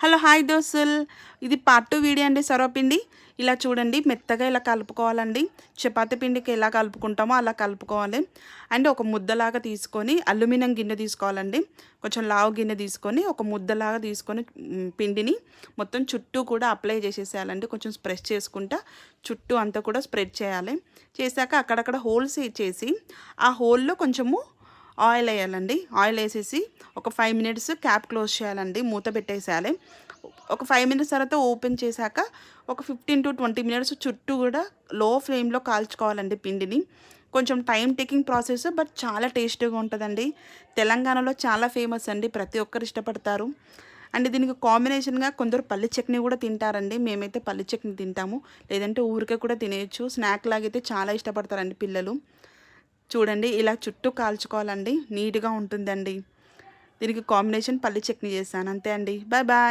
Hello hi దోస్తుల్, ఇది part 2 video అండి. సర్వపిండి ఇలా చూడండి, మెత్తగా ఇలా కలుపుకోవాలండి. చపాతీ పిండికి ఎలా కలుపుకుంటామో అలా కలుపుకోవాలి. అండ్ ఒక ముద్దలాగా తీసుకొని అల్యూమినియం గిన్నె తీసుకోవాలండి. కొంచెం లావు గిన్నె తీసుకొని ఒక ముద్దలాగా తీసుకొని పిండిని మొత్తం చుట్టూ కూడా అప్లై చేసేసేయాలండి. కొంచెం స్ప్రెస్ చేసుకుంటా చుట్టూ అంతా కూడా స్ప్రెడ్ చేయాలి. చేశాక అక్కడక్కడ హోల్స్ ఇచ్చేసి ఆ హోల్లో కొంచెము ఆయిల్ వేయాలండి. ఆయిల్ వేసేసి ఒక 5 మినిట్స్ క్యాప్ క్లోజ్ చేయాలండి, మూత పెట్టేసేయాలి. ఒక 5 మినిట్స్ తర్వాత ఓపెన్ చేశాక ఒక 15 to 20 మినిట్స్ చుట్టూ కూడా లో ఫ్లేమ్లో కాల్చుకోవాలండి పిండిని. కొంచెం టైం టేకింగ్ ప్రాసెస్, బట్ చాలా టేస్టీగా ఉంటుందండి. తెలంగాణలో చాలా ఫేమస్ అండి, ప్రతి ఒక్కరు ఇష్టపడతారు. అండ్ దీనికి కాంబినేషన్గా కొందరు పల్లి చట్నీ కూడా తింటారండి. మేమైతే పల్లి చట్నీ తింటాము, లేదంటే ఊరికే కూడా తినేయచ్చు. స్నాక్ లాగైతే చాలా ఇష్టపడతారండి పిల్లలు. చూడండి, ఇలా చుట్టూ కాల్చుకోవాలండి, నీట్గా ఉంటుందండి. దీనికి కాంబినేషన్ పల్లి చట్నీ చేశాను, అంతే అండి. Bye bye.